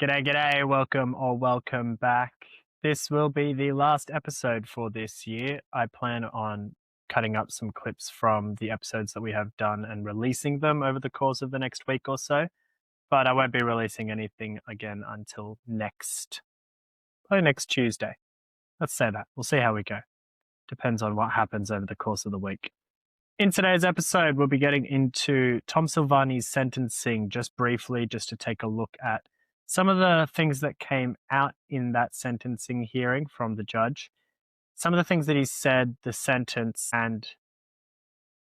G'day, g'day. Welcome back. This will be the last episode for this year. I plan on cutting up some clips from the episodes that we have done and releasing them over the course of the next week or so. But I won't be releasing anything again until probably next Tuesday. Let's say that. We'll see how we go. Depends on what happens over the course of the week. In today's episode, we'll be getting into Tom Silvagni's sentencing just briefly, just to take a look at some of the things that came out in that sentencing hearing from the judge, some of the things that he said, the sentence, and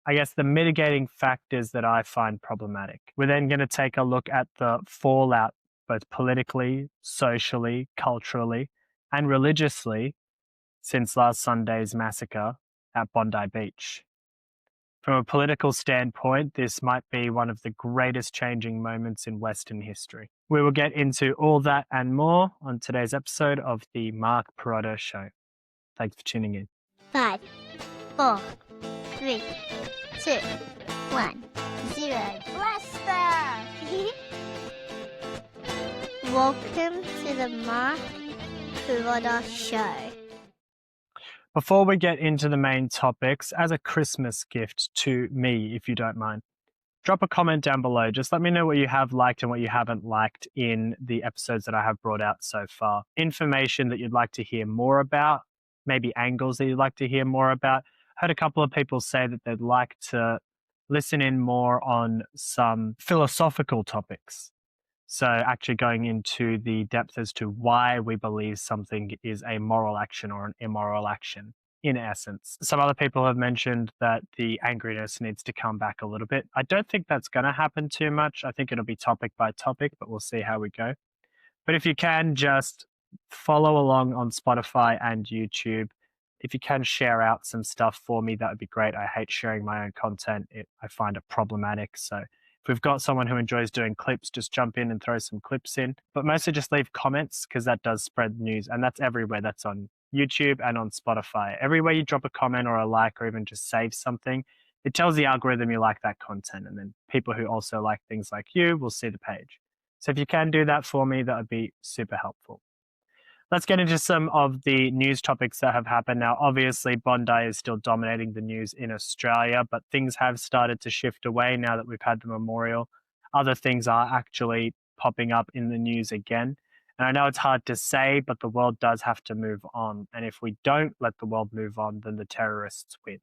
I guess the mitigating factors that I find problematic. We're then going to take a look at the fallout, both politically, socially, culturally, and religiously, since last Sunday's massacre at Bondi Beach. From a political standpoint, this might be one of the greatest changing moments in Western history. We will get into all that and more on today's episode of the Mark Pirotta Show. Thanks for tuning in. 5, 4, 3, 2, 1, 0. Blaster! Welcome to the Mark Pirotta Show. Before we get into the main topics, as a Christmas gift to me, if you don't mind, drop a comment down below. Just let me know what you have liked and what you haven't liked in the episodes that I have brought out so far. Information that you'd like to hear more about, maybe angles that you'd like to hear more about. I heard a couple of people say that they'd like to listen in more on some philosophical topics. So actually going into the depth as to why we believe something is a moral action or an immoral action, in essence. Some other people have mentioned that the angriness needs to come back a little bit. I don't think that's going to happen too much. I think it'll be topic by topic, but we'll see how we go. But if you can just follow along on Spotify and YouTube, if you can share out some stuff for me, that would be great. I hate sharing my own content. I find it problematic. So if we've got someone who enjoys doing clips, just jump in and throw some clips in. But mostly just leave comments because that does spread news. And that's everywhere. That's on YouTube and on Spotify. Everywhere you drop a comment or a like or even just save something, it tells the algorithm you like that content. And then people who also like things like you will see the page. So if you can do that for me, that would be super helpful. Let's get into some of the news topics that have happened. Now, obviously, Bondi is still dominating the news in Australia, but things have started to shift away now that we've had the memorial. Other things are actually popping up in the news again. And I know it's hard to say, but the world does have to move on. And if we don't let the world move on, then the terrorists win,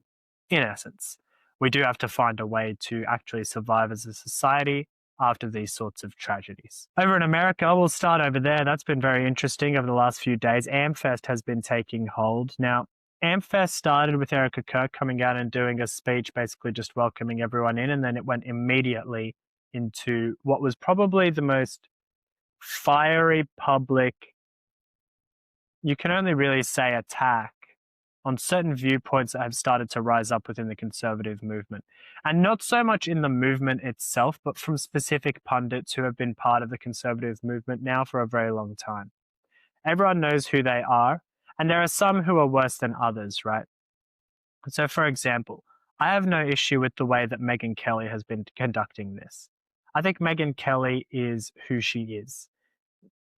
in essence. We do have to find a way to actually survive as a society after these sorts of tragedies. Over in America, we'll start over there. That's been very interesting over the last few days. AmFest has been taking hold. Now, AmFest started with Erica Kirk coming out and doing a speech, basically just welcoming everyone in, and then it went immediately into what was probably the most fiery public, you can only really say attack, on certain viewpoints that have started to rise up within the conservative movement. And not so much in the movement itself, but from specific pundits who have been part of the conservative movement now for a very long time. Everyone knows who they are, and there are some who are worse than others, right? So, for example, I have no issue with the way that Megyn Kelly has been conducting this. I think Megyn Kelly is who she is.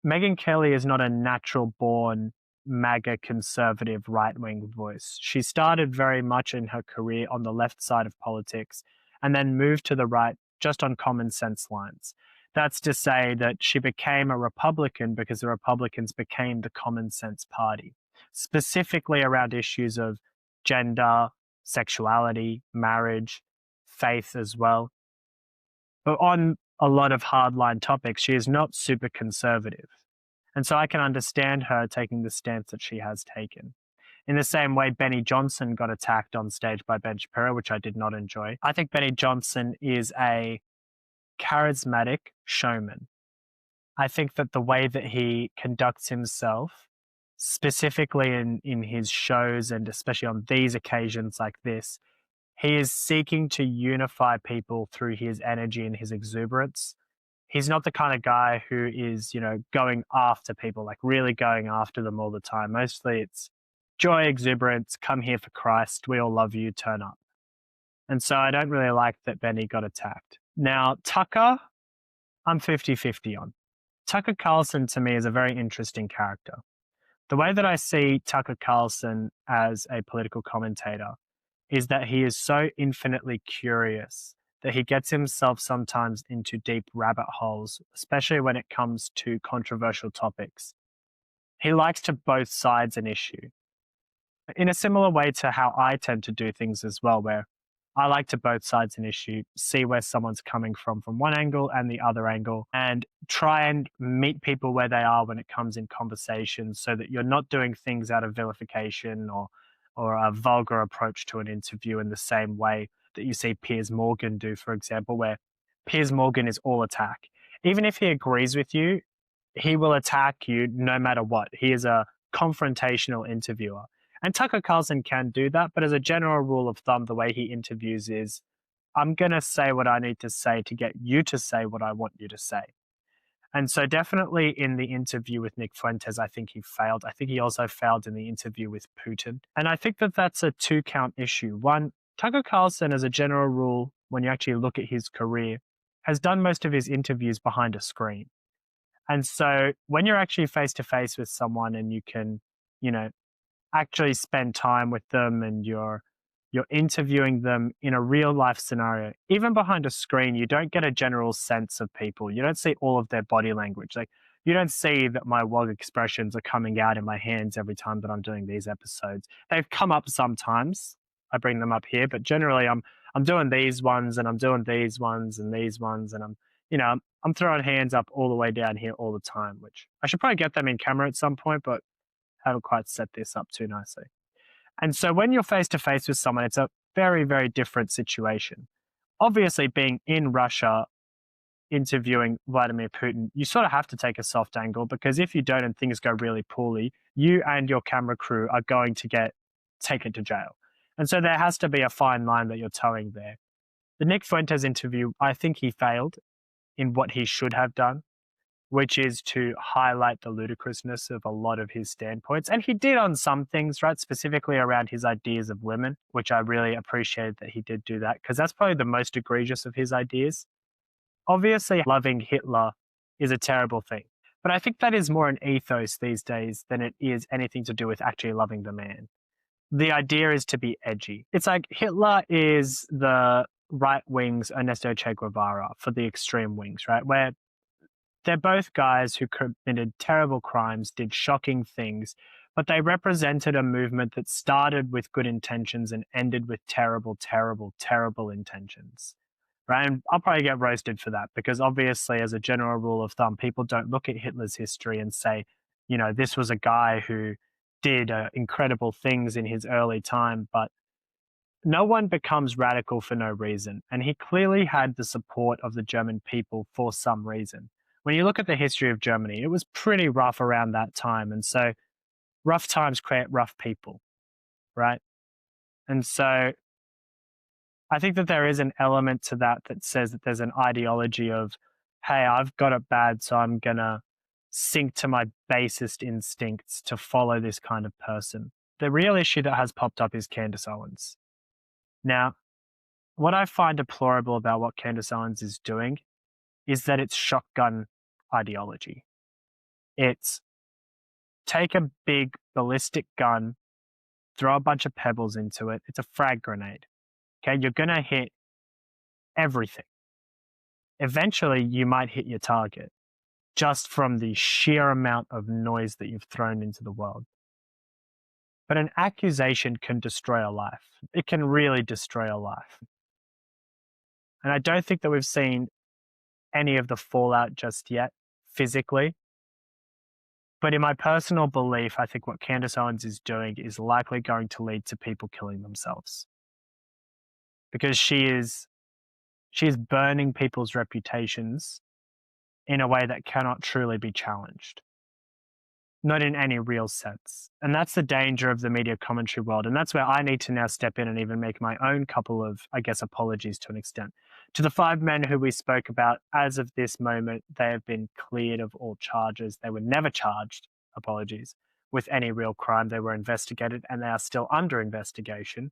Megyn Kelly is not a natural-born MAGA conservative right-wing voice. She started very much in her career on the left side of politics and then moved to the right just on common sense lines. That's to say that she became a Republican because the Republicans became the common sense party, specifically around issues of gender, sexuality, marriage, faith as well. But on a lot of hardline topics, she is not super conservative. And so I can understand her taking the stance that she has taken. In the same way, Benny Johnson got attacked on stage by Ben Shapiro, which I did not enjoy. I think Benny Johnson is a charismatic showman. I think that the way that he conducts himself, specifically in his shows and especially on these occasions like this, he is seeking to unify people through his energy and his exuberance. He's not the kind of guy who is, going after people, like really going after them all the time. Mostly it's joy, exuberance, come here for Christ, we all love you, turn up. And so I don't really like that Benny got attacked. Now, Tucker, I'm 50-50 on. Tucker Carlson to me is a very interesting character. The way that I see Tucker Carlson as a political commentator is that he is so infinitely curious that he gets himself sometimes into deep rabbit holes, especially when it comes to controversial topics. He likes to both sides an issue in a similar way to how I tend to do things as well, where I like to both sides an issue, see where someone's coming from one angle and the other angle, and try and meet people where they are when it comes in conversation so that you're not doing things out of vilification or a vulgar approach to an interview in the same way that you see Piers Morgan do, for example, where Piers Morgan is all attack. Even if he agrees with you, he will attack you no matter what. He is a confrontational interviewer. And Tucker Carlson can do that, but as a general rule of thumb, the way he interviews is, I'm going to say what I need to say to get you to say what I want you to say. And so definitely in the interview with Nick Fuentes, I think he failed. I think he also failed in the interview with Putin. And I think that that's a two-count issue. One, Tucker Carlson, as a general rule, when you actually look at his career, has done most of his interviews behind a screen. And so when you're actually face-to-face with someone and you can, actually spend time with them and you're interviewing them in a real life scenario, even behind a screen, you don't get a general sense of people. You don't see all of their body language. Like, you don't see that my wog expressions are coming out in my hands every time that I'm doing these episodes. They've come up sometimes. I bring them up here, but generally I'm doing these ones and I'm doing these ones and these ones, and I'm throwing hands up all the way down here all the time, which I should probably get them in camera at some point, but haven't quite set this up too nicely. And so when you're face to face with someone, it's a very, very different situation. Obviously, being in Russia, interviewing Vladimir Putin, you sort of have to take a soft angle, because if you don't and things go really poorly, you and your camera crew are going to get taken to jail. And so there has to be a fine line that you're towing there. The Nick Fuentes interview, I think he failed in what he should have done, which is to highlight the ludicrousness of a lot of his standpoints. And he did on some things, right? Specifically around his ideas of women, which I really appreciated that he did do that, because that's probably the most egregious of his ideas. Obviously, loving Hitler is a terrible thing, but I think that is more an ethos these days than it is anything to do with actually loving the man. The idea is to be edgy. It's like Hitler is the right wing's Ernesto Che Guevara for the extreme wings, right? Where they're both guys who committed terrible crimes, did shocking things, but they represented a movement that started with good intentions and ended with terrible, terrible, terrible intentions, right? And I'll probably get roasted for that, because obviously, as a general rule of thumb, people don't look at Hitler's history and say, this was a guy who did incredible things in his early time, but no one becomes radical for no reason. And he clearly had the support of the German people for some reason. When you look at the history of Germany, it was pretty rough around that time. And so rough times create rough people, right? And so I think that there is an element to that says that there's an ideology of, hey, I've got it bad, so I'm going to sink to my basest instincts to follow this kind of person. The real issue that has popped up is Candace Owens. Now, what I find deplorable about what Candace Owens is doing is that it's shotgun ideology. It's take a big ballistic gun, throw a bunch of pebbles into it. It's a frag grenade. Okay, you're going to hit everything. Eventually, you might hit your target just from the sheer amount of noise that you've thrown into the world. But an accusation can destroy a life. It can really destroy a life. And I don't think that we've seen any of the fallout just yet, physically. But in my personal belief, I think what Candace Owens is doing is likely going to lead to people killing themselves. Because she is burning people's reputations in a way that cannot truly be challenged. Not in any real sense. And that's the danger of the media commentary world. And that's where I need to now step in and even make my own couple of, apologies to an extent. To the 5 men who we spoke about, as of this moment, they have been cleared of all charges. They were never charged, apologies, with any real crime. They were investigated and they are still under investigation.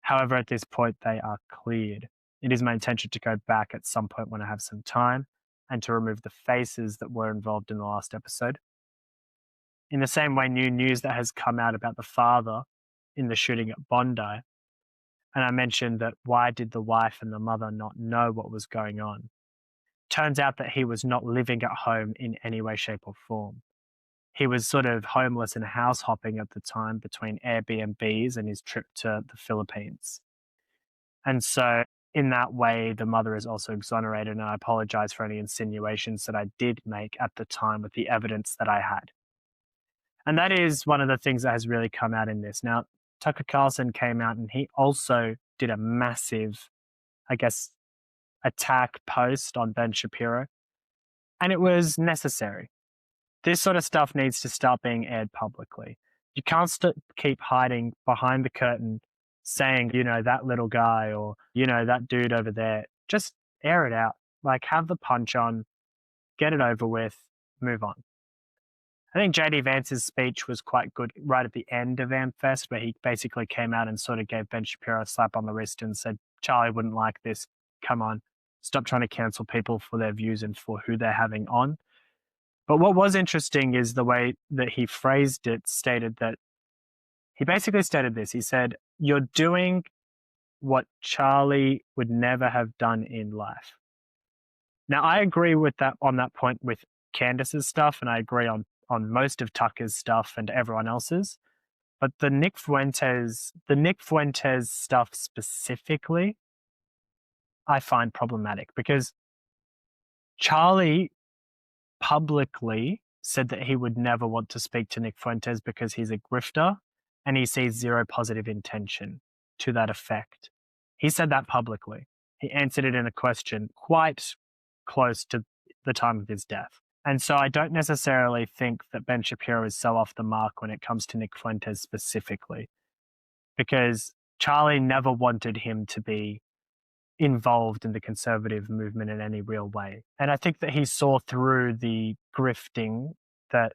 However, at this point, they are cleared. It is my intention to go back at some point when I have some time and to remove the faces that were involved in the last episode. In the same way, new news that has come out about the father in the shooting at Bondi, and I mentioned that why did the wife and the mother not know what was going on? Turns out that he was not living at home in any way, shape, or form. He was sort of homeless and house hopping at the time between Airbnbs and his trip to the Philippines. And so in that way, the mother is also exonerated, and I apologize for any insinuations that I did make at the time with the evidence that I had. And that is one of the things that has really come out in this. Now, Tucker Carlson came out and he also did a massive, I guess, attack post on Ben Shapiro, and it was necessary. This sort of stuff needs to start being aired publicly. You can't keep hiding behind the curtain saying, that little guy or, that dude over there. Just air it out. Like, have the punch on, get it over with, move on. I think JD Vance's speech was quite good right at the end of AmFest, where he basically came out and sort of gave Ben Shapiro a slap on the wrist and said, Charlie wouldn't like this. Come on, stop trying to cancel people for their views and for who they're having on. But what was interesting is the way that he phrased it, he basically stated this. He said, you're doing what Charlie would never have done in life. Now, I agree with that on that point with Candace's stuff, and I agree on most of Tucker's stuff and everyone else's. But the Nick Fuentes stuff specifically, I find problematic because Charlie publicly said that he would never want to speak to Nick Fuentes because he's a grifter and he sees zero positive intention to that effect. He said that publicly. He answered it in a question quite close to the time of his death. And so I don't necessarily think that Ben Shapiro is so off the mark when it comes to Nick Fuentes specifically, because Charlie never wanted him to be involved in the conservative movement in any real way. And I think that he saw through the grifting that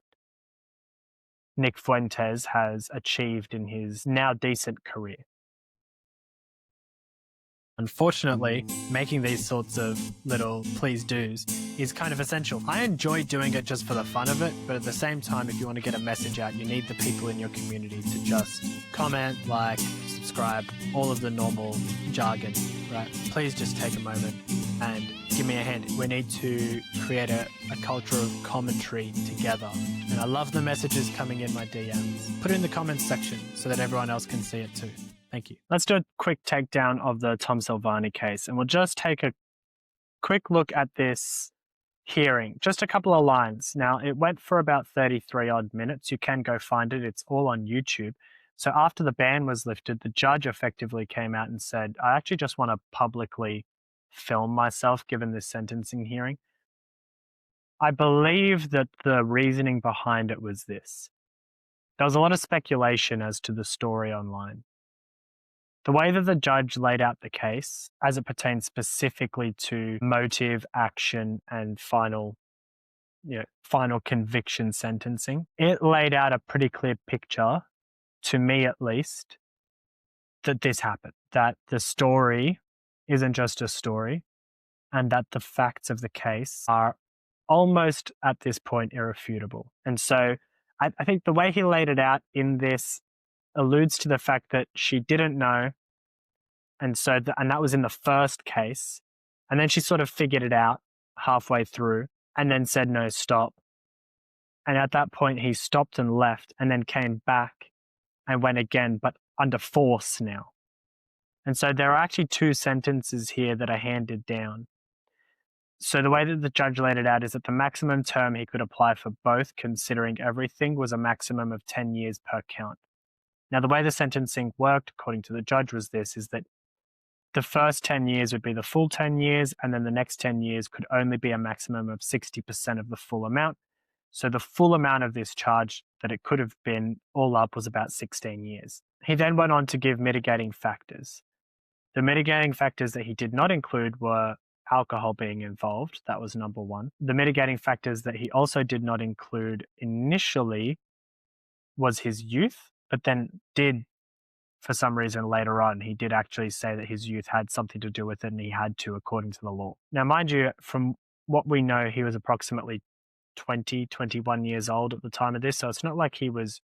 Nick Fuentes has achieved in his now decent career. Unfortunately, making these sorts of little please do's is kind of essential. I enjoy doing it just for the fun of it, but at the same time, if you want to get a message out, you need the people in your community to just comment, like, subscribe, all of the normal jargon, right? Please just take a moment and give me a hand. We need to create a culture of commentary together. And I love the messages coming in my DMs. Put it in the comments section so that everyone else can see it too. Thank you. Let's do a quick takedown of the Tom Silvagni case, and we'll just take a quick look at this hearing. Just a couple of lines. Now, it went for about 33 odd minutes. You can go find it. It's all on YouTube. So after the ban was lifted, the judge effectively came out and said, I actually just want to publicly film myself given this sentencing hearing. I believe that the reasoning behind it was this. There was a lot of speculation as to the story online. The way that the judge laid out the case, as it pertains specifically to motive, action, and final conviction sentencing, it laid out a pretty clear picture, to me at least, that this happened, that the story isn't just a story, and that the facts of the case are almost at this point irrefutable. And so I think the way he laid it out in this alludes to the fact that she didn't know, and that was in the first case, and then she sort of figured it out halfway through and then said, no, stop. And at that point he stopped and left and then came back and went again, but under force now. And so there are actually two sentences here that are handed down. So the way that the judge laid it out is that the maximum term he could apply for both, considering everything, was a maximum of 10 years per count. Now, the way the sentencing worked, according to the judge, was that the first 10 years would be the full 10 years, and then the next 10 years could only be a maximum of 60% of the full amount. So the full amount of this charge that it could have been all up was about 16 years. He then went on to give mitigating factors. The mitigating factors that he did not include were alcohol being involved. That was number one. The mitigating factors that he also did not include initially was his youth, but then for some reason later on, he did actually say that his youth had something to do with it and he had to, according to the law. Now, mind you, from what we know, he was approximately 20, 21 years old at the time of this. So it's not like he was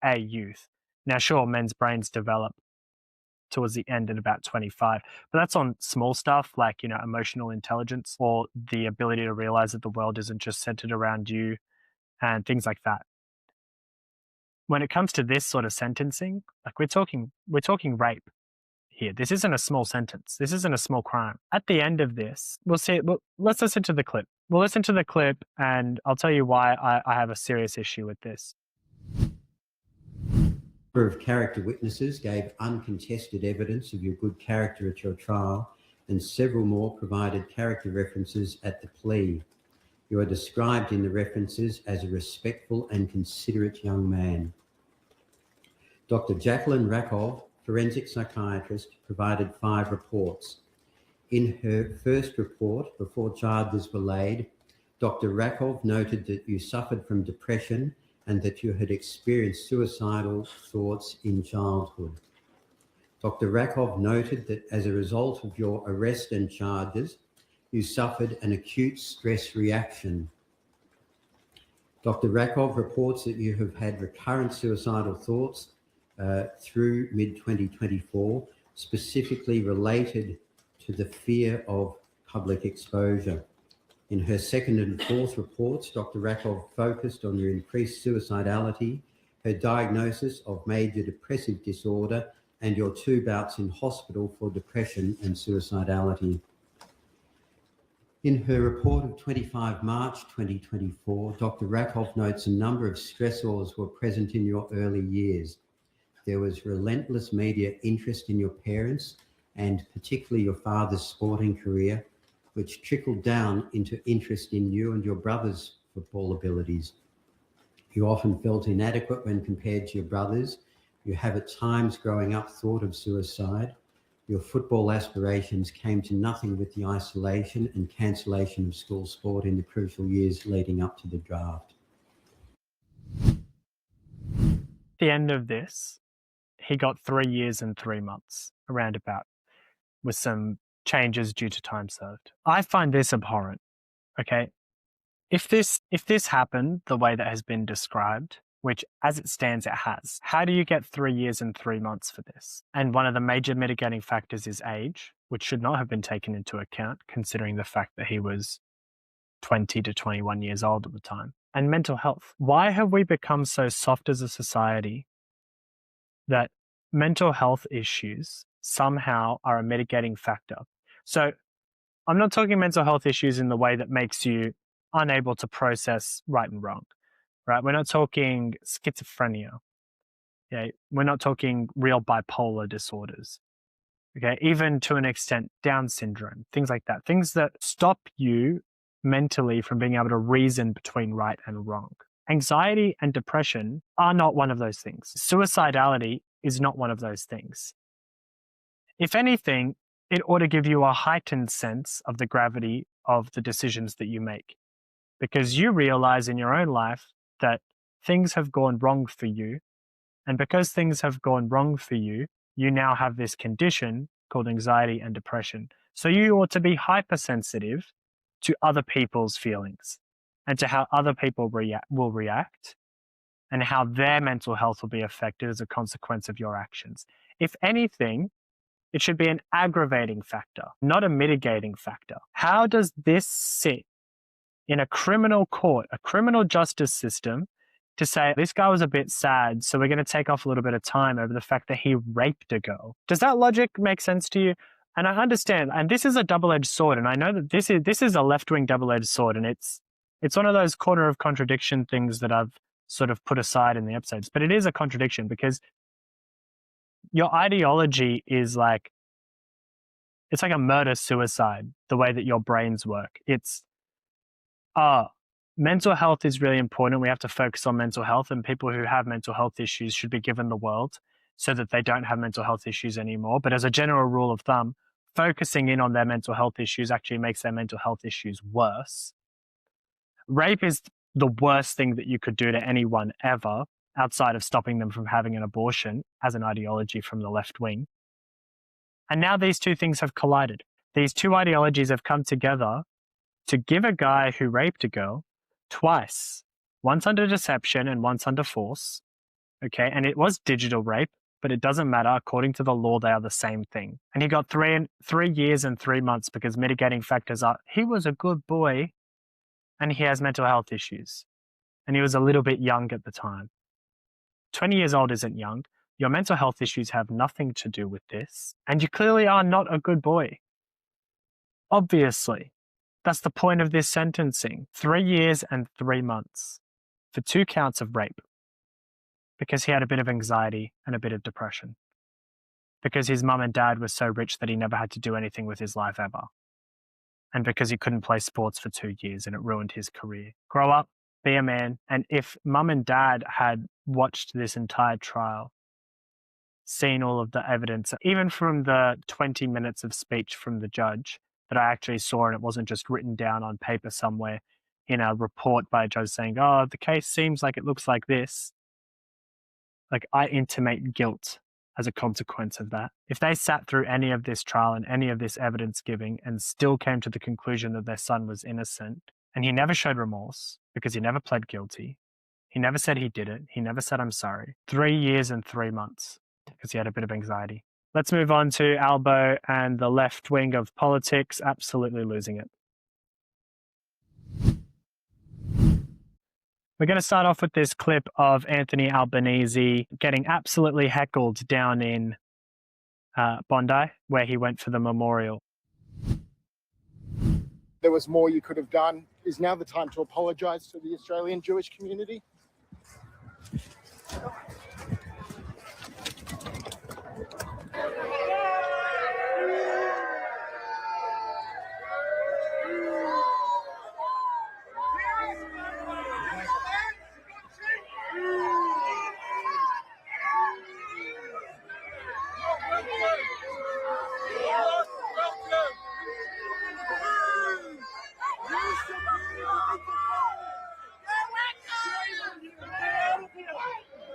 a youth. Now, sure, men's brains develop towards the end at about 25, but that's on small stuff like, emotional intelligence or the ability to realize that the world isn't just centered around you and things like that. When it comes to this sort of sentencing, like we're talking rape here. This isn't a small sentence. This isn't a small crime. At the end of this, we'll see. Let's listen to the clip. We'll listen to the clip and I'll tell you why I have a serious issue with this. Number of character witnesses gave uncontested evidence of your good character at your trial, and several more provided character references at the plea. You are described in the references as a respectful and considerate young man. Dr. Jacqueline Rakov, forensic psychiatrist, provided 5 reports. In her first report, before charges were laid, Dr. Rakov noted that you suffered from depression and that you had experienced suicidal thoughts in childhood. Dr. Rakov noted that as a result of your arrest and charges, you suffered an acute stress reaction. Dr. Rakov reports that you have had recurrent suicidal thoughts through mid-2024, specifically related to the fear of public exposure. In her second and fourth reports, Dr. Rakov focused on your increased suicidality, her diagnosis of major depressive disorder, and your 2 bouts in hospital for depression and suicidality. In her report of 25 March 2024, Dr. Rakov notes a number of stressors were present in your early years. There was relentless media interest in your parents and particularly your father's sporting career, which trickled down into interest in you and your brother's football abilities. You often felt inadequate when compared to your brothers. You have at times growing up thought of suicide. Your football aspirations came to nothing with the isolation and cancellation of school sport in the crucial years leading up to the draft. At the end of this, he got 3 years and 3 months, around about, with some changes due to time served. I find this abhorrent, okay? If this happened the way that has been described, which as it stands it has, how do you get 3 years and 3 months for this? And one of the major mitigating factors is age, which should not have been taken into account considering the fact that he was 20 to 21 years old at the time. And mental health. Why have we become so soft as a society that mental health issues somehow are a mitigating factor? So I'm not talking mental health issues in the way that makes you unable to process right and wrong, right? We're not talking schizophrenia. Okay? We're not talking real bipolar disorders. Okay? Even to an extent, Down syndrome, things like that. Things that stop you mentally from being able to reason between right and wrong. Anxiety and depression are not one of those things. Suicidality is not one of those things. If anything, it ought to give you a heightened sense of the gravity of the decisions that you make, because you realize in your own life that things have gone wrong for you. And because things have gone wrong for you, you now have this condition called anxiety and depression. So you ought to be hypersensitive to other people's feelings and to how other people will react and how their mental health will be affected as a consequence of your actions. If anything, it should be an aggravating factor, not a mitigating factor. How does this sit in a criminal court, a criminal justice system, to say this guy was a bit sad, so we're going to take off a little bit of time over the fact that he raped a girl? Does that logic make sense to you? And I understand, and this is a double-edged sword, and I know that this is a left-wing double-edged sword, and it's one of those corner of contradiction things that I've sort of put aside in the episodes, but it is a contradiction because your ideology is like, it's like a murder-suicide, the way that your brains work. It's, mental health is really important. We have to focus on mental health, and people who have mental health issues should be given the world so that they don't have mental health issues anymore. But as a general rule of thumb, focusing in on their mental health issues actually makes their mental health issues worse. Rape is the worst thing that you could do to anyone ever, outside of stopping them from having an abortion, as an ideology from the left wing. And now these two things have collided. These two ideologies have come together to give a guy who raped a girl twice, once under deception and once under force, okay, and it was digital rape, but it doesn't matter. According to the law, they are the same thing. And he got 3 years and 3 months because mitigating factors are he was a good boy and he has mental health issues. And he was a little bit young at the time. 20 years old isn't young. Your mental health issues have nothing to do with this. And you clearly are not a good boy. Obviously. That's the point of this sentencing. 3 years and 3 months for 2 counts of rape. Because he had a bit of anxiety and a bit of depression. Because his mum and dad were so rich that he never had to do anything with his life ever. And because he couldn't play sports for 2 years and it ruined his career. Grow up, be a man. And if mum and dad had watched this entire trial, seen all of the evidence, even from the 20 minutes of speech from the judge that I actually saw, and it wasn't just written down on paper somewhere in a report by a judge saying, oh, the case seems like it looks like this. Like, I intimate guilt as a consequence of that. If they sat through any of this trial and any of this evidence giving and still came to the conclusion that their son was innocent, and he never showed remorse because he never pled guilty, he never said he did it, he never said I'm sorry. 3 years and 3 months because he had a bit of anxiety. Let's move on to Albo and the left wing of politics absolutely losing it. We're going to start off with this clip of Anthony Albanese getting absolutely heckled down in Bondi, where he went for the memorial. There was more you could have done. Is now the time to apologise to the Australian Jewish community?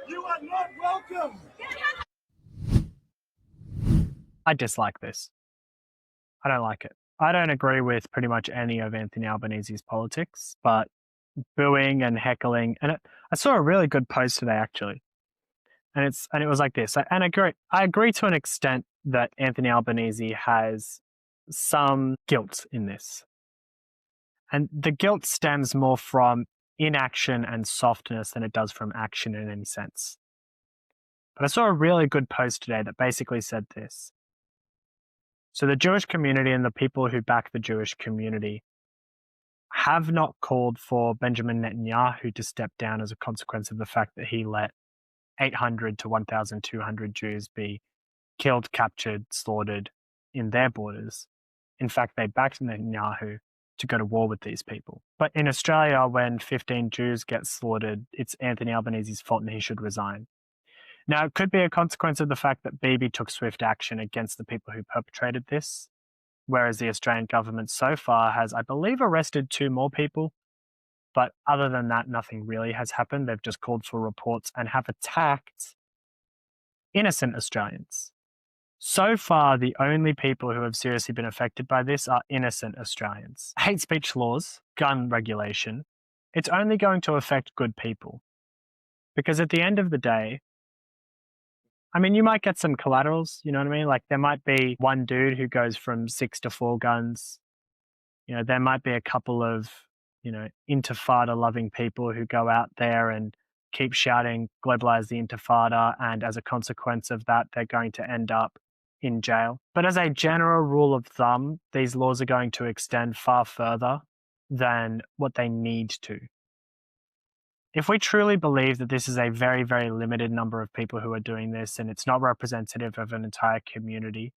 You are not welcome. I dislike this. I don't like it. I don't agree with pretty much any of Anthony Albanese's politics, but booing and heckling, and I saw a really good post today actually, and it was like this. And I agree to an extent that Anthony Albanese has some guilt in this, and the guilt stems more from inaction and softness than it does from action in any sense. But I saw a really good post today that basically said this. So the Jewish community and the people who back the Jewish community have not called for Benjamin Netanyahu to step down as a consequence of the fact that he let 800 to 1,200 Jews be killed, captured, slaughtered in their borders. In fact, they backed Netanyahu to go to war with these people. But in Australia, when 15 Jews get slaughtered, it's Anthony Albanese's fault and he should resign. Now, it could be a consequence of the fact that Bibi took swift action against the people who perpetrated this, whereas the Australian government so far has, I believe, arrested 2 more people. But other than that, nothing really has happened. They've just called for reports and have attacked innocent Australians. So far, the only people who have seriously been affected by this are innocent Australians. Hate speech laws, gun regulation, it's only going to affect good people. Because at the end of the day, I mean, you might get some collaterals, you know what I mean? Like there might be one dude who goes from 6 to 4 guns. You know, there might be a couple of, you know, intifada-loving people who go out there and keep shouting, globalize the intifada, and as a consequence of that, they're going to end up in jail. But as a general rule of thumb, these laws are going to extend far further than what they need to. If we truly believe that this is a very, very limited number of people who are doing this and it's not representative of an entire community,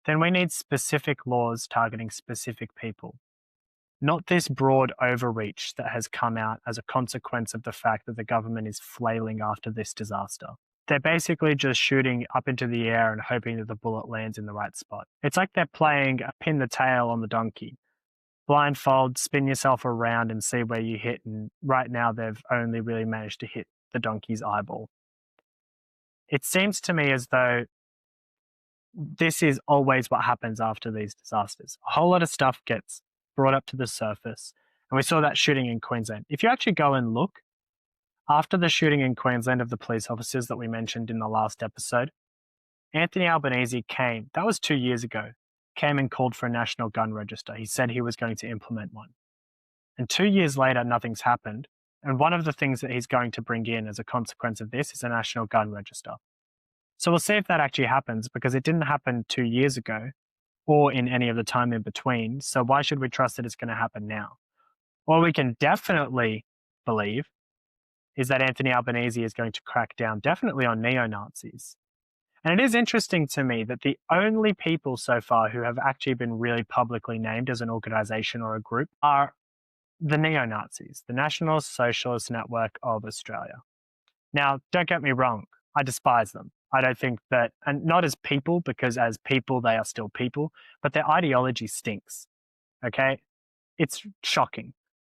then we need specific laws targeting specific people. Not this broad overreach that has come out as a consequence of the fact that the government is flailing after this disaster. They're basically just shooting up into the air and hoping that the bullet lands in the right spot. It's like they're playing pin the tail on the donkey. Blindfold, spin yourself around and see where you hit, and right now they've only really managed to hit the donkey's eyeball. It seems to me as though this is always what happens after these disasters. A whole lot of stuff gets brought up to the surface. And we saw that shooting in Queensland. If you actually go and look, after the shooting in Queensland of the police officers that we mentioned in the last episode, Anthony Albanese came, that was 2 years ago, came and called for a national gun register. He said he was going to implement one. And 2 years later, nothing's happened. And one of the things that he's going to bring in as a consequence of this is a national gun register. So we'll see if that actually happens, because it didn't happen 2 years ago or in any of the time in between. So why should we trust that it's going to happen now? What we can definitely believe is that Anthony Albanese is going to crack down definitely on neo-Nazis. And it is interesting to me that the only people so far who have actually been really publicly named as an organization or a group are the neo-Nazis, the National Socialist Network of Australia. Now, don't get me wrong, I despise them. I don't think that, and not as people, because as people, they are still people, but their ideology stinks, okay? It's shocking.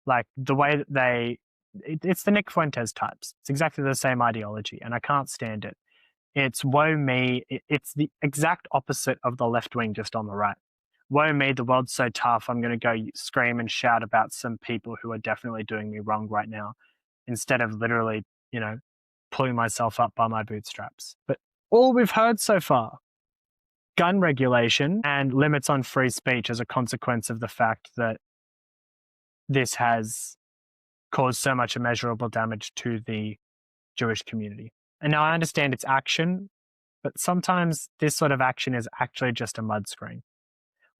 Like the way that it's the Nick Fuentes types. It's exactly the same ideology, and I can't stand it. It's woe me. It's the exact opposite of the left wing, just on the right. Woe me, the world's so tough, I'm going to go scream and shout about some people who are definitely doing me wrong right now, instead of literally, pulling myself up by my bootstraps. But all we've heard so far, gun regulation and limits on free speech as a consequence of the fact that this has caused so much immeasurable damage to the Jewish community. And now I understand it's action, but sometimes this sort of action is actually just a mud screen.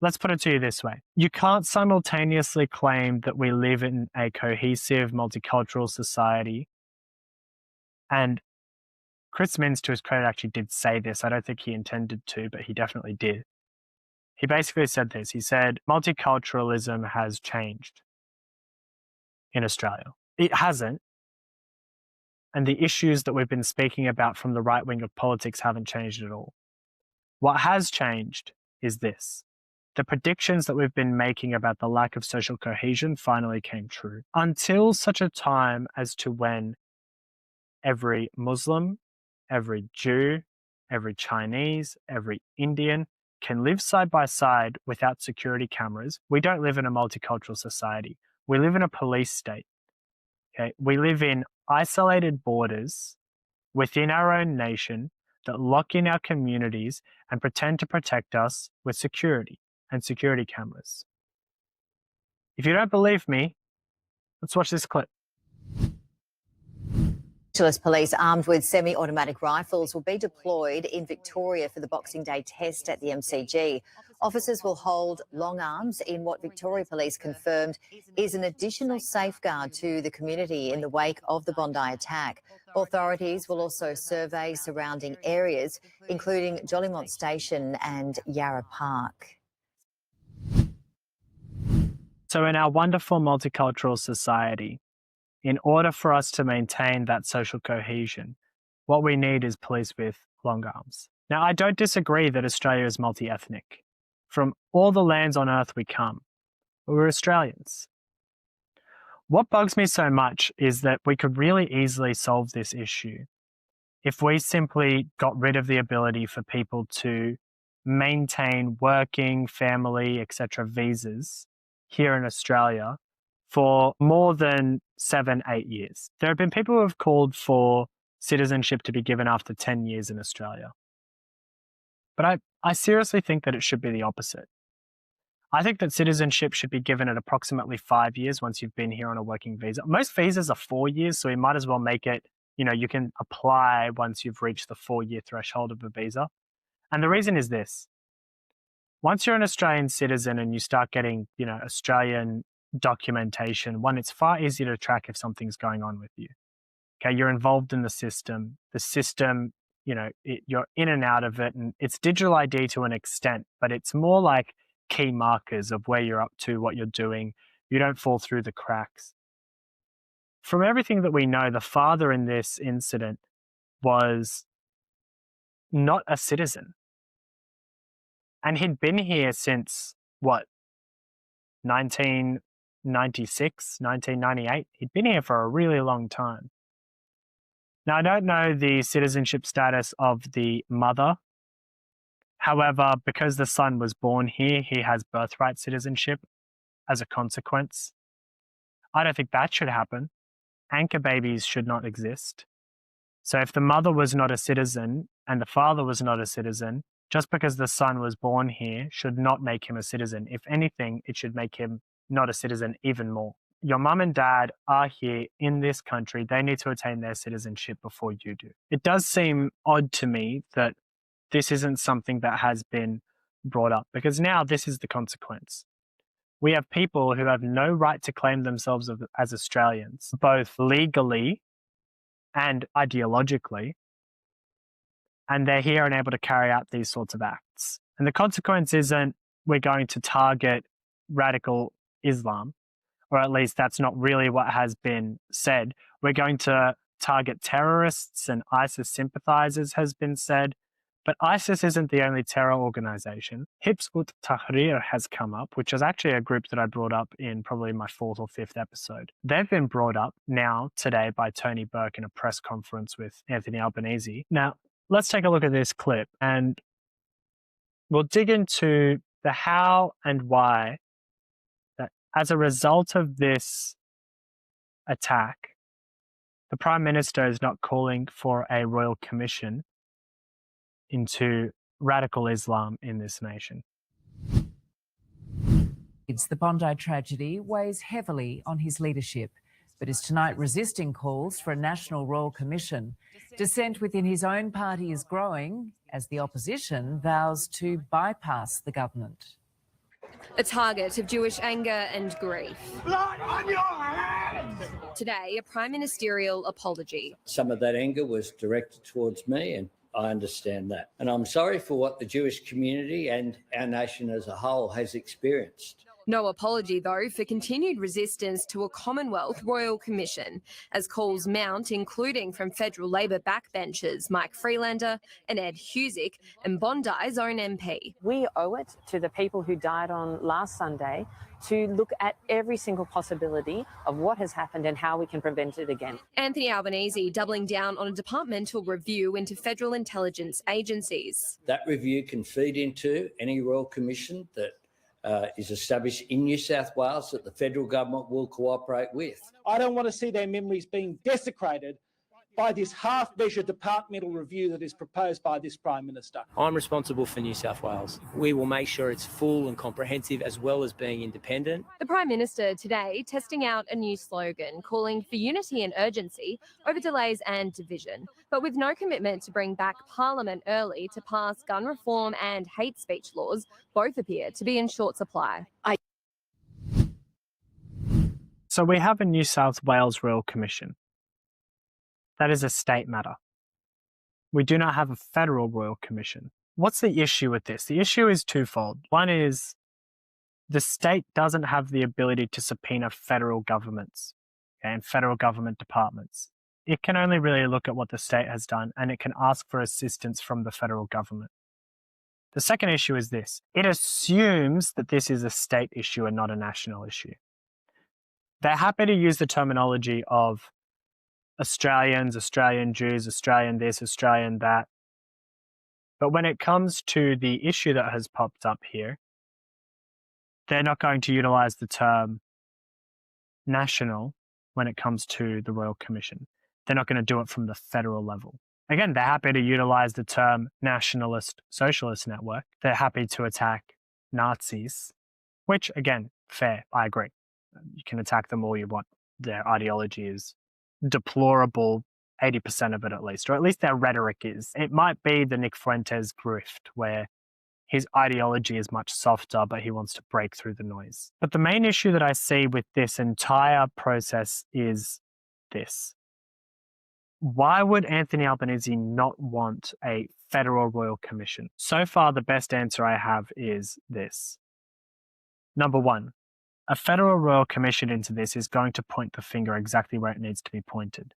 Let's put it to you this way. You can't simultaneously claim that we live in a cohesive, multicultural society. And Chris Minns, to his credit, actually did say this. I don't think he intended to, but he definitely did. He basically said this. He said, multiculturalism has changed in Australia. It hasn't. And the issues that we've been speaking about from the right wing of politics haven't changed at all. What has changed is this. The predictions that we've been making about the lack of social cohesion finally came true. Until such a time as to when every Muslim, every Jew, every Chinese, every Indian can live side by side without security cameras, we don't live in a multicultural society. We live in a police state. Okay? We live in isolated borders within our own nation that lock in our communities and pretend to protect us with security and security cameras. If you don't believe me, let's watch this clip. Specialist police armed with semi-automatic rifles will be deployed in Victoria for the Boxing Day test at the MCG. Officers will hold long arms in what Victoria Police confirmed is an additional safeguard to the community in the wake of the Bondi attack. Authorities will also survey surrounding areas, including Jolimont Station and Yarra Park. So in our wonderful multicultural society, in order for us to maintain that social cohesion, what we need is police with long arms. Now, I don't disagree that Australia is multi-ethnic. From all the lands on earth we come, we're Australians. What bugs me so much is that we could really easily solve this issue if we simply got rid of the ability for people to maintain working, family, etc. visas here in Australia for more than 7-8 years. There have been people who have called for citizenship to be given after 10 years in Australia. But I seriously think that it should be the opposite. I think that citizenship should be given at approximately 5 years once you've been here on a working visa. Most visas are 4 years, so we might as well make it, you can apply once you've reached the 4-year threshold of a visa. And the reason is this. Once you're an Australian citizen and you start getting, Australian documentation, one, it's far easier to track if something's going on with you. Okay, you're involved in the system. The system, you're in and out of it, and it's digital ID to an extent, but it's more like key markers of where you're up to, what you're doing. You don't fall through the cracks. From everything that we know, the father in this incident was not a citizen. And he'd been here since, 1996, 1998? He'd been here for a really long time. Now, I don't know the citizenship status of the mother. However, because the son was born here, he has birthright citizenship. as a consequence. I don't think that should happen. Anchor babies should not exist. So if the mother was not a citizen and the father was not a citizen, just because the son was born here should not make him a citizen. If anything, it should make him not a citizen even more. Your mum and dad are here in this country. They need to attain their citizenship before you do. It does seem odd to me that this isn't something that has been brought up, because now this is the consequence. We have people who have no right to claim themselves as Australians, both legally and ideologically, and they're here and able to carry out these sorts of acts. And the consequence isn't we're going to target radical Islam, or at least that's not really what has been said. We're going to target terrorists and ISIS sympathizers, has been said. But ISIS isn't the only terror organization. Hibs ut Tahrir has come up, which is actually a group that I brought up in probably my 4th or 5th episode. They've been brought up now today by Tony Burke in a press conference with Anthony Albanese. Now, let's take a look at this clip and we'll dig into the how and why that as a result of this attack, the Prime Minister is not calling for a royal commission into radical Islam in this nation. The Bondi tragedy weighs heavily on his leadership, but is tonight resisting calls for a national royal commission. Dissent within his own party is growing as the opposition vows to bypass the government. A target of Jewish anger and grief. Blood on your hands! Today, a prime ministerial apology. Some of that anger was directed towards me, and I understand that. And I'm sorry for what the Jewish community and our nation as a whole has experienced. No apology, though, for continued resistance to a Commonwealth Royal Commission, as calls mount, including from federal Labor backbenchers Mike Freelander and Ed Husick and Bondi's own MP. We owe it to the people who died on last Sunday to look at every single possibility of what has happened and how we can prevent it again. Anthony Albanese doubling down on a departmental review into federal intelligence agencies. That review can feed into any Royal Commission that is established in New South Wales that the federal government will cooperate with. I don't want to see their memories being desecrated by this half-measured departmental review that is proposed by this Prime Minister. I'm responsible for New South Wales. We will make sure it's full and comprehensive as well as being independent. The Prime Minister today testing out a new slogan calling for unity and urgency over delays and division, but with no commitment to bring back Parliament early to pass gun reform and hate speech laws. Both appear to be in short supply. So we have a New South Wales Royal Commission. That is a state matter. We do not have a federal Royal Commission. What's the issue with this? The issue is twofold. One is the state doesn't have the ability to subpoena federal governments, and federal government departments. It can only really look at what the state has done, and it can ask for assistance from the federal government. The second issue is this. It assumes that this is a state issue and not a national issue. They're happy to use the terminology of Australians, Australian Jews, Australian this, Australian that. But when it comes to the issue that has popped up here, they're not going to utilize the term national when it comes to the Royal Commission. They're not going to do it from the federal level. Again, they're happy to utilize the term nationalist socialist network. They're happy to attack Nazis, which, again, fair, I agree. You can attack them all you want. Their ideology is deplorable, 80% of it at least, or at least their rhetoric is. It might be the Nick Fuentes grift, where his ideology is much softer, but he wants to break through the noise. But the main issue that I see with this entire process is this. Why would Anthony Albanese not want a federal royal commission? So far, the best answer I have is this. Number one, a federal royal commission into this is going to point the finger exactly where it needs to be pointed.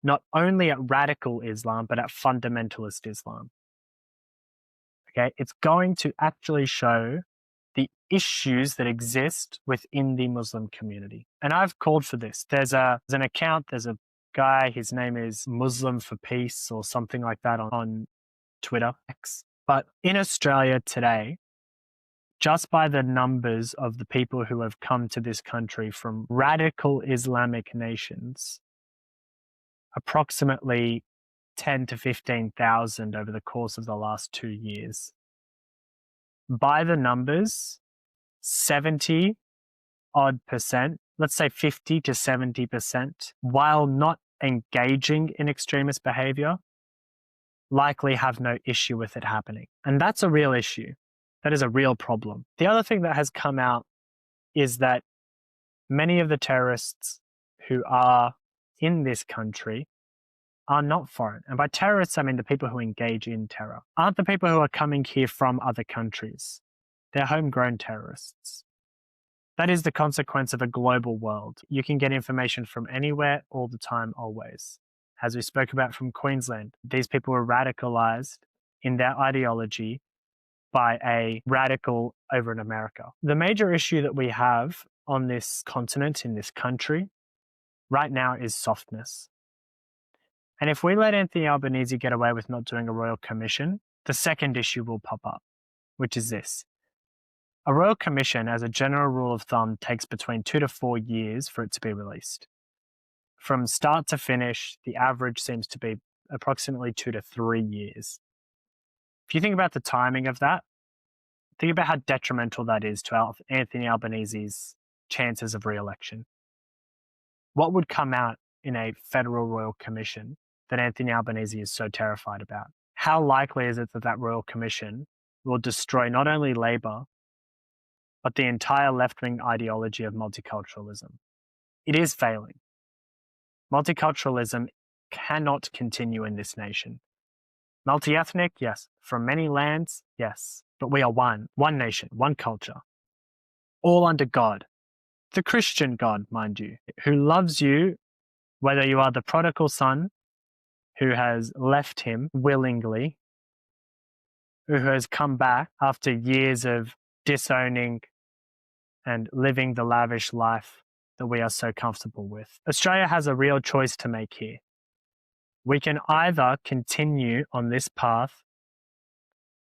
Not only at radical Islam, but at fundamentalist Islam. Okay, it's going to actually show the issues that exist within the Muslim community. And I've called for this. There's an account, there's a guy, his name is Muslim for Peace or something like that on Twitter. But in Australia today, just by the numbers of the people who have come to this country from radical Islamic nations, approximately 10 to 15,000 over the course of the last 2 years. By the numbers, 70 odd percent, let's say 50 to 70%, while not engaging in extremist behavior, likely have no issue with it happening. And that's a real issue. That is a real problem. The other thing that has come out is that many of the terrorists who are in this country are not foreign. And by terrorists, I mean the people who engage in terror. Aren't the people who are coming here from other countries. They're homegrown terrorists. That is the consequence of a global world. You can get information from anywhere, all the time, always. As we spoke about from Queensland, these people were radicalized in their ideology by a radical over in America. The major issue that we have on this continent, in this country, right now is softness. And if we let Anthony Albanese get away with not doing a royal commission, the second issue will pop up, which is this. A royal commission, as a general rule of thumb, takes between 2 to 4 years for it to be released. From start to finish, the average seems to be approximately 2 to 3 years. If you think about the timing of that, think about how detrimental that is to Anthony Albanese's chances of re-election. What would come out in a federal royal commission that Anthony Albanese is so terrified about? How likely is it that that royal commission will destroy not only Labor, but the entire left-wing ideology of multiculturalism? It is failing. Multiculturalism cannot continue in this nation. Multi-ethnic, yes. From many lands, yes. But we are one nation, one culture, all under God. The Christian God, mind you, who loves you, whether you are the prodigal son who has left him willingly, who has come back after years of disowning and living the lavish life that we are so comfortable with. Australia has a real choice to make here. We can either continue on this path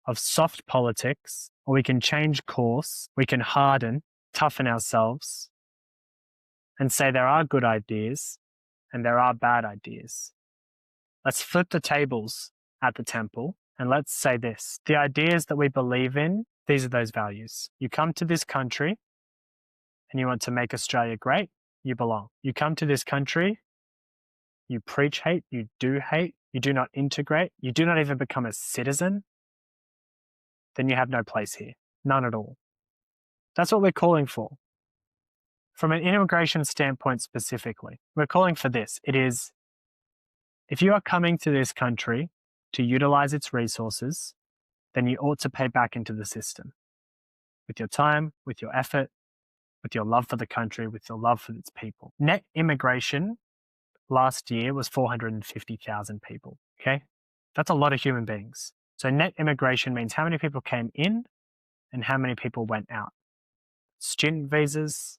of soft politics, or we can change course, we can harden, toughen ourselves, and say there are good ideas and there are bad ideas. Let's flip the tables at the temple and let's say this. The ideas that we believe in, these are those values. You come to this country and you want to make Australia great, you belong. You come to this country, you preach hate, you do not integrate, you do not even become a citizen, then you have no place here. None at all. That's what we're calling for. From an immigration standpoint specifically, we're calling for this. It is, if you are coming to this country to utilize its resources, then you ought to pay back into the system with your time, with your effort, with your love for the country, with your love for its people. Net immigration last year was 450,000 people, okay? That's a lot of human beings. So net immigration means how many people came in and how many people went out. Student visas,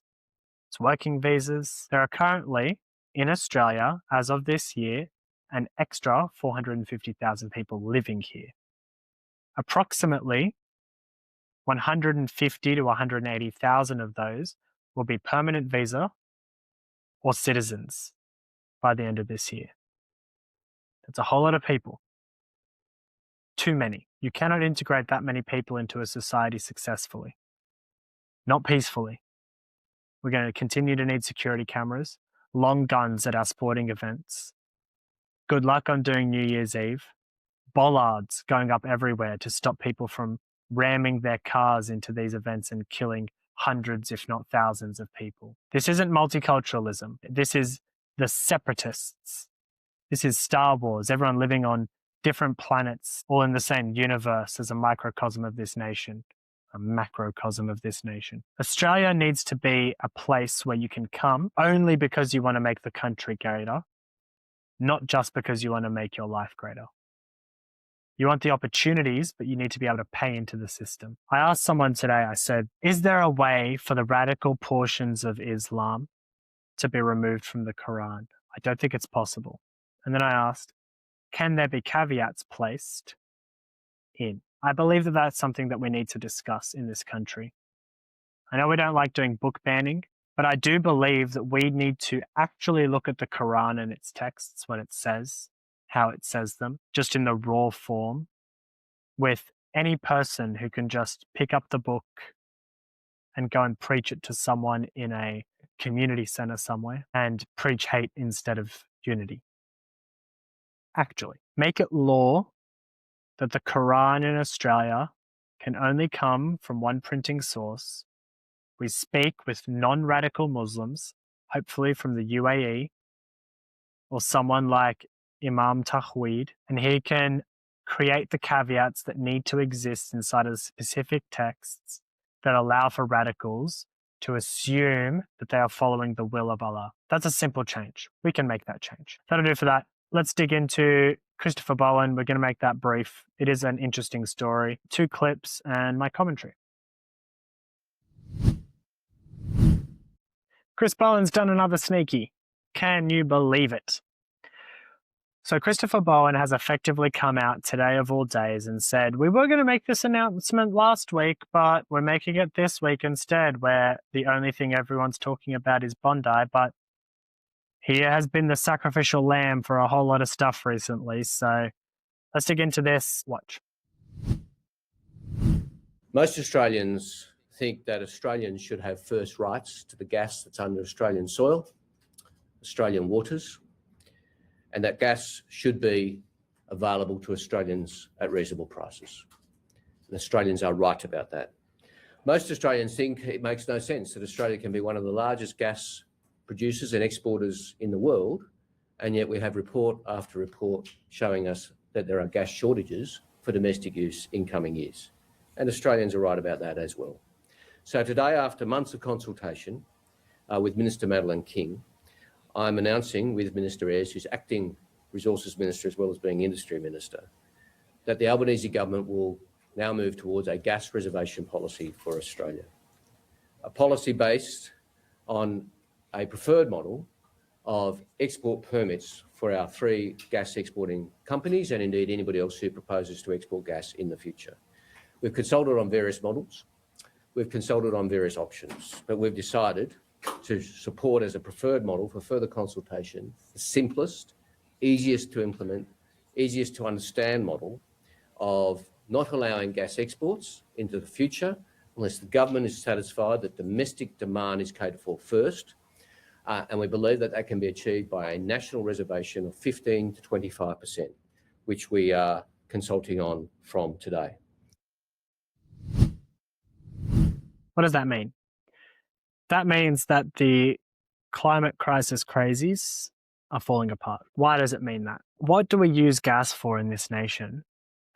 it's working visas. There are currently in Australia, as of this year, an extra 450,000 people living here. Approximately 150 to 180,000 of those will be permanent visa or citizens by the end of this year. That's a whole lot of people. Too many. You cannot integrate that many people into a society successfully. Not peacefully. We're going to continue to need security cameras, long guns at our sporting events. Good luck on doing New Year's Eve. Bollards going up everywhere to stop people from ramming their cars into these events and killing hundreds, if not thousands of people. This isn't multiculturalism. This is the separatists. This is Star Wars, everyone living on different planets, all in the same universe as a microcosm of this nation, a macrocosm of this nation. Australia needs to be a place where you can come only because you want to make the country greater, not just because you want to make your life greater. You want the opportunities, but you need to be able to pay into the system. I asked someone today, I said, is there a way for the radical portions of Islam to be removed from the Quran? I don't think it's possible. And then I asked, can there be caveats placed in? I believe that that's something that we need to discuss in this country. I know we don't like doing book banning, but I do believe that we need to actually look at the Quran and its texts when it says how it says them, just in the raw form, with any person who can just pick up the book and go and preach it to someone in a community center somewhere and preach hate instead of unity. Actually, make it law that the Quran in Australia can only come from one printing source. We speak with non-radical Muslims, hopefully from the UAE, or someone like Imam Tawheed, and he can create the caveats that need to exist inside of the specific texts that allow for radicals to assume that they are following the will of Allah. That's a simple change. We can make that change. That'll do for that. Let's dig into Christopher Bowen. We're going to make that brief. It is an interesting story. 2 clips and my commentary. Chris Bowen's done another sneaky. Can you believe it? So Christopher Bowen has effectively come out today of all days and said, we were going to make this announcement last week, but we're making it this week instead, where the only thing everyone's talking about is Bondi, but he has been the sacrificial lamb for a whole lot of stuff recently. So let's dig into this. Watch. Most Australians think that Australians should have first rights to the gas that's under Australian soil, Australian waters, and that gas should be available to Australians at reasonable prices. And Australians are right about that. Most Australians think it makes no sense that Australia can be one of the largest gas producers and exporters in the world, and yet we have report after report showing us that there are gas shortages for domestic use in coming years. And Australians are right about that as well. So today, after months of consultation with Minister Madeleine King, I'm announcing with Minister Ayres, who's acting Resources Minister as well as being Industry Minister, that the Albanese government will now move towards a gas reservation policy for Australia. A policy based on a preferred model of export permits for our 3 gas exporting companies and indeed anybody else who proposes to export gas in the future. We've consulted on various models, we've consulted on various options, but we've decided to support as a preferred model for further consultation, the simplest, easiest to implement, easiest to understand model of not allowing gas exports into the future unless the government is satisfied that domestic demand is catered for first. And we believe that that can be achieved by a national reservation of 15 to 25%, which we are consulting on from today. What does that mean? That means that the climate crisis crazies are falling apart. Why does it mean that? What do we use gas for in this nation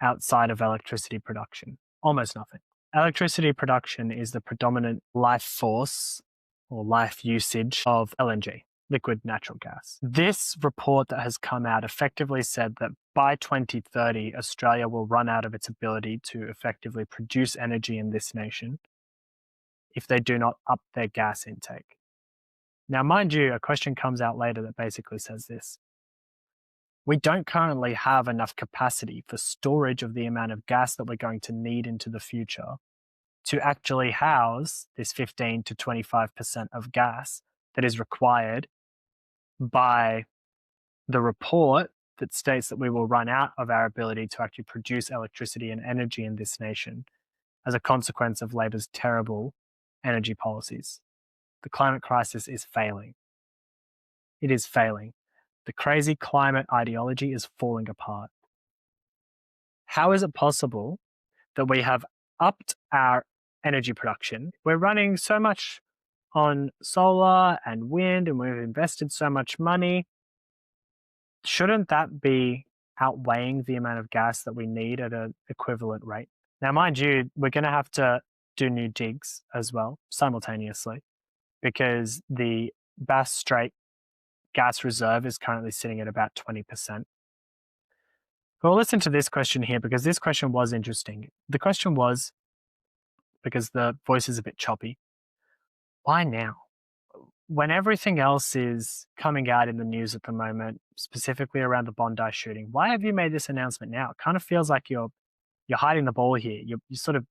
outside of electricity production? Almost nothing. Electricity production is the predominant life force or life usage of LNG, liquid natural gas. This report that has come out effectively said that by 2030, Australia will run out of its ability to effectively produce energy in this nation if they do not up their gas intake. Now, mind you, a question comes out later that basically says this. We don't currently have enough capacity for storage of the amount of gas that we're going to need into the future to actually house this 15 to 25% of gas that is required by the report that states that we will run out of our ability to actually produce electricity and energy in this nation as a consequence of Labor's terrible energy policies. The climate crisis is failing. It is failing. The crazy climate ideology is falling apart. How is it possible that we have upped our energy production? We're running so much on solar and wind, and we've invested so much money. Shouldn't that be outweighing the amount of gas that we need at an equivalent rate? Now, mind you, we're going to have to do new digs as well simultaneously, because the Bass Strait gas reserve is currently sitting at about 20%. Well, listen to this question here, because this question was interesting. The question was, because the voice is a bit choppy, why now? When everything else is coming out in the news at the moment, specifically around the Bondi shooting, why have you made this announcement now? It kind of feels like you're You're hiding the ball here. You're sort of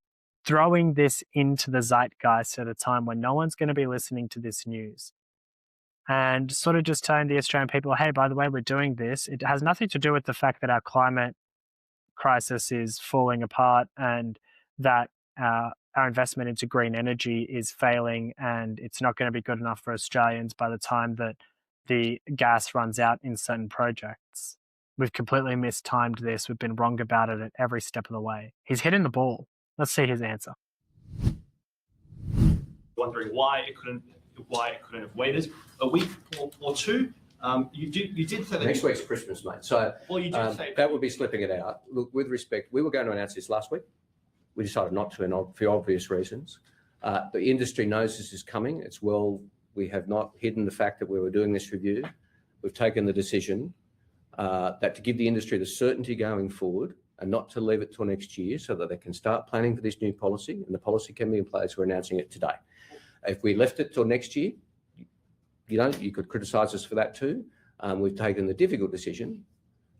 throwing this into the zeitgeist at a time when no one's going to be listening to this news. And sort of just telling the Australian people, hey, by the way, we're doing this. It has nothing to do with the fact that our climate crisis is falling apart and that our investment into green energy is failing and it's not going to be good enough for Australians by the time that the gas runs out in certain projects. We've completely mistimed this. We've been wrong about it at every step of the way. He's hitting the ball. Let's see his answer. Wondering why it couldn't have waited a week or two. You did say that next week's Christmas, mate. So well, you did say that would be slipping it out. Look, with respect, we were going to announce this last week. We decided not to, and for obvious reasons. The industry knows this is coming. It's well. We have not hidden the fact that we were doing this review. We've taken the decision that to give the industry the certainty going forward and not to leave it till next year so that they can start planning for this new policy, and the policy can be in place. We're announcing it today. If we left it till next year, you could criticise us for that too. We've taken the difficult decision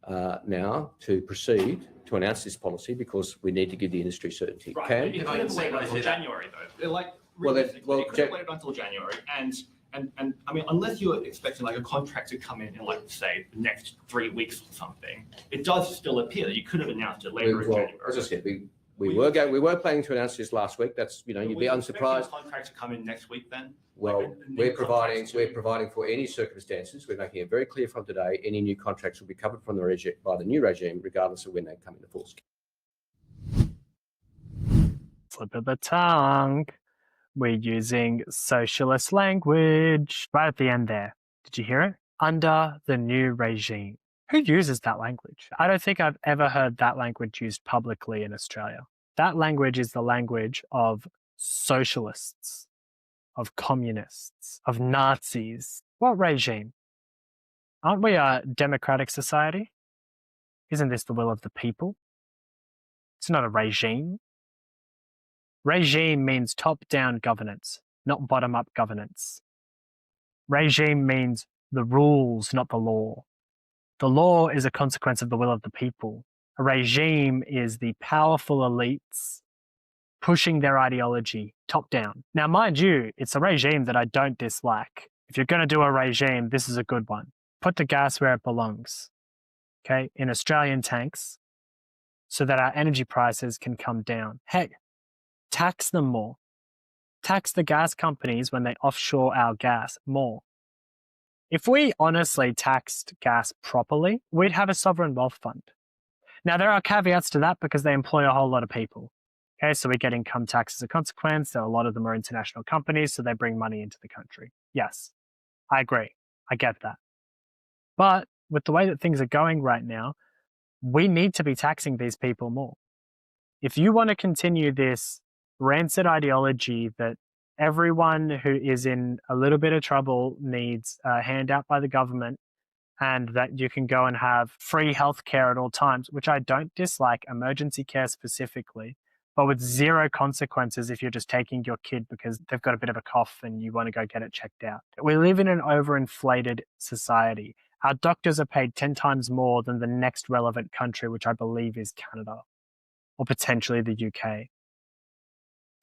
now to proceed to announce this policy because we need to give the industry certainty. Right. Okay? You couldn't wait until January though. Like, well, you couldn't wait until January, and I mean, unless you're expecting like a contract to come in like say the next 3 weeks or something, it does still appear that you could have announced it later in January. As I said, we were planning to announce this last week. That's you'd be unsurprised. Contract to come in next week then. Well, we're providing for any circumstances. We're making it very clear from today. Any new contracts will be covered from by the new regime, regardless of when they come into force. Slip of the tongue. We're using socialist language right at the end there. Did you hear it? Under the new regime. Who uses that language? I don't think I've ever heard that language used publicly in Australia. That language is the language of socialists, of communists, of Nazis. What regime? Aren't we a democratic society? Isn't this the will of the people? It's not a regime. Regime means top-down governance, not bottom-up governance. Regime means the rules, not the law. The law is a consequence of the will of the people. A regime is the powerful elites pushing their ideology top-down. Now, mind you, it's a regime that I don't dislike. If you're going to do a regime, this is a good one. Put the gas where it belongs, okay, in Australian tanks, so that our energy prices can come down. Heck, tax them more. Tax the gas companies when they offshore our gas more. If we honestly taxed gas properly, we'd have a sovereign wealth fund. Now, there are caveats to that because they employ a whole lot of people. Okay, so we get income tax as a consequence. A lot of them are international companies, so they bring money into the country. Yes, I agree. I get that. But with the way that things are going right now, we need to be taxing these people more. If you want to continue this rancid ideology that everyone who is in a little bit of trouble needs a handout by the government and that you can go and have free healthcare at all times, which I don't dislike, emergency care specifically, but with zero consequences if you're just taking your kid because they've got a bit of a cough and you want to go get it checked out. We live in an overinflated society. Our doctors are paid 10 times more than the next relevant country, which I believe is Canada or potentially the UK.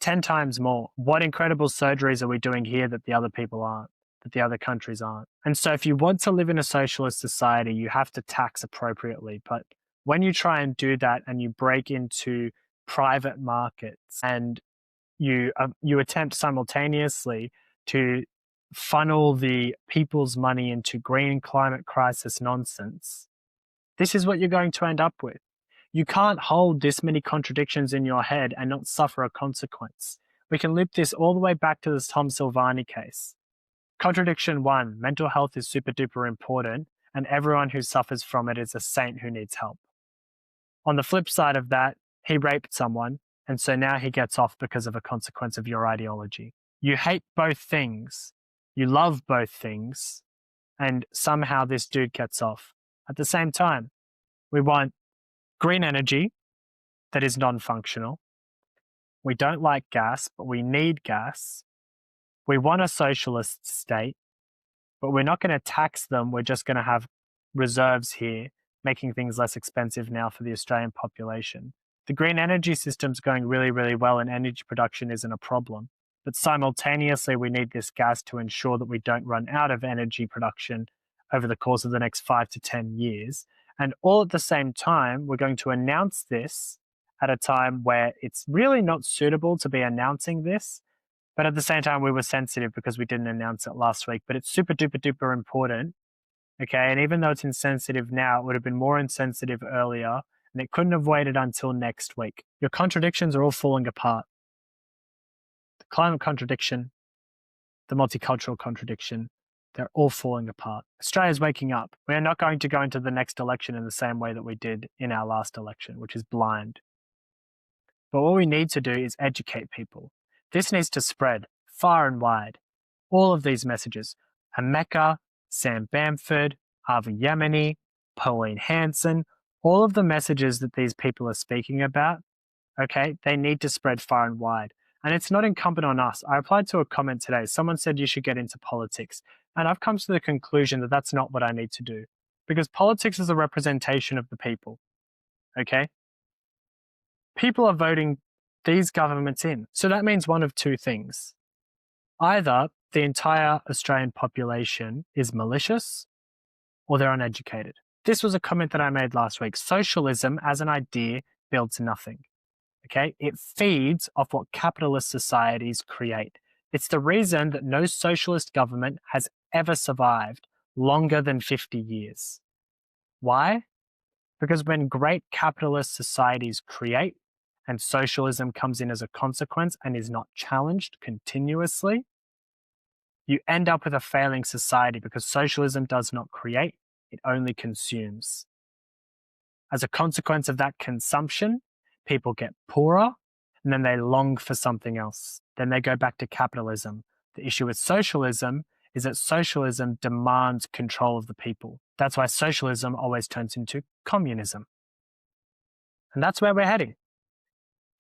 10 times more. What incredible surgeries are we doing here that the other people aren't, that the other countries aren't? And so if you want to live in a socialist society, you have to tax appropriately. But when you try and do that and you break into private markets and you attempt simultaneously to funnel the people's money into green climate crisis nonsense, this is what you're going to end up with. You can't hold this many contradictions in your head and not suffer a consequence. We can loop this all the way back to this Tom Silvagni case. Contradiction 1, mental health is super duper important and everyone who suffers from it is a saint who needs help. On the flip side of that, he raped someone and so now he gets off because of a consequence of your ideology. You hate both things, you love both things, and somehow this dude gets off. At the same time, we want green energy that is non-functional. We don't like gas, but we need gas. We want a socialist state, but we're not going to tax them. We're just going to have reserves here, making things less expensive now for the Australian population. The green energy system's going really, really well and energy production isn't a problem. But simultaneously, we need this gas to ensure that we don't run out of energy production over the course of the next 5 to 10 years. And all at the same time, we're going to announce this at a time where it's really not suitable to be announcing this. But at the same time, we were sensitive because we didn't announce it last week. But it's super duper duper important. Okay. And even though it's insensitive now, it would have been more insensitive earlier. And it couldn't have waited until next week. Your contradictions are all falling apart. The climate contradiction, the multicultural contradiction, they're all falling apart. Australia's waking up. We are not going to go into the next election in the same way that we did in our last election, which is blind. But what we need to do is educate people. This needs to spread far and wide. All of these messages. Emeka, Sam Bamford, Harvey Yemeni, Pauline Hanson, all of the messages that these people are speaking about, okay, they need to spread far and wide. And it's not incumbent on us. I replied to a comment today. Someone said you should get into politics. And I've come to the conclusion that that's not what I need to do. Because politics is a representation of the people, okay? People are voting these governments in. So that means one of two things. Either the entire Australian population is malicious or they're uneducated. This was a comment that I made last week. Socialism as an idea builds nothing. Okay? It feeds off what capitalist societies create. It's the reason that no socialist government has ever survived longer than 50 years. Why? Because when great capitalist societies create and socialism comes in as a consequence and is not challenged continuously, you end up with a failing society because socialism does not create, it only consumes. As a consequence of that consumption, people get poorer and then they long for something else. Then they go back to capitalism. The issue with socialism is that socialism demands control of the people. That's why socialism always turns into communism. And that's where we're heading.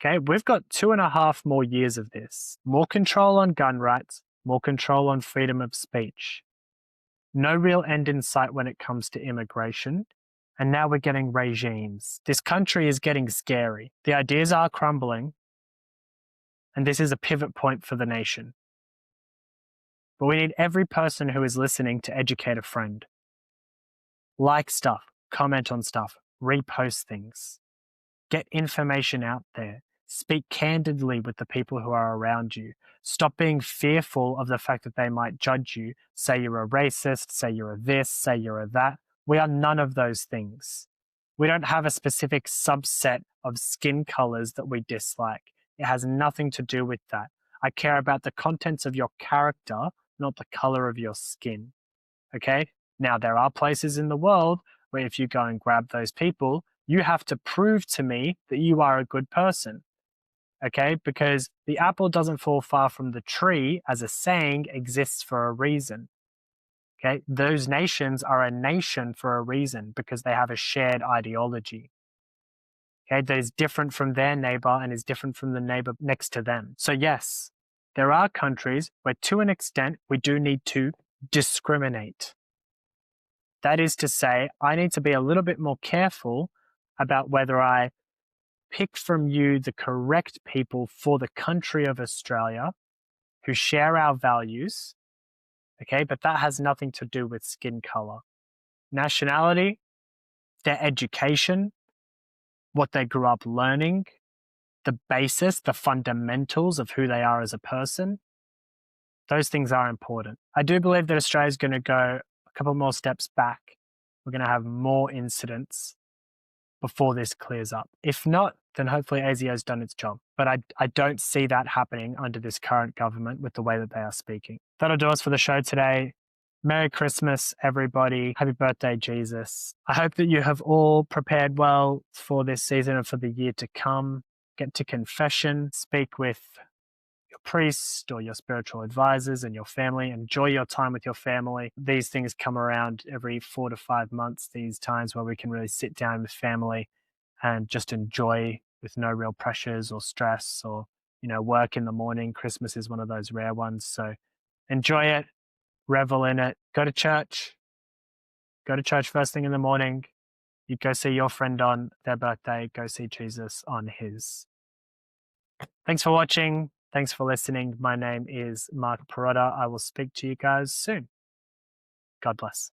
Okay, we've got 2.5 more years of this. More control on gun rights, more control on freedom of speech. No real end in sight when it comes to immigration. And now we're getting regimes. This country is getting scary. The ideas are crumbling. And this is a pivot point for the nation. But we need every person who is listening to educate a friend. Like stuff, comment on stuff, repost things. Get information out there. Speak candidly with the people who are around you. Stop being fearful of the fact that they might judge you. Say you're a racist, say you're a this, say you're a that. We are none of those things. We don't have a specific subset of skin colors that we dislike. It has nothing to do with that. I care about the contents of your character, not the color of your skin. Okay? Now, there are places in the world where if you go and grab those people, you have to prove to me that you are a good person. Okay? Because the apple doesn't fall far from the tree, as a saying, exists for a reason. Okay? Those nations are a nation for a reason because they have a shared ideology. Okay? That is different from their neighbor and is different from the neighbor next to them. So yes, there are countries where to an extent we do need to discriminate. That is to say, I need to be a little bit more careful about whether I pick from you the correct people for the country of Australia who share our values, okay? But that has nothing to do with skin color. Nationality, their education, what they grew up learning, the basis, the fundamentals of who they are as a person, those things are important. I do believe that Australia is going to go a couple more steps back. We're going to have more incidents before this clears up. If not, then hopefully ASIO has done its job. But I don't see that happening under this current government with the way that they are speaking. That'll do us for the show today. Merry Christmas, everybody. Happy birthday, Jesus. I hope that you have all prepared well for this season and for the year to come. Get to confession, speak with your priest or your spiritual advisors and your family. Enjoy your time with your family. These things come around every 4 to 5 months, these times where we can really sit down with family and just enjoy with no real pressures or stress or, work in the morning. Christmas is one of those rare ones. So enjoy it, revel in it, go to church first thing in the morning, You go see your friend on their birthday, go see Jesus on his. Thanks for watching. Thanks for listening. My name is Mark Pirotta. I will speak to you guys soon. God bless.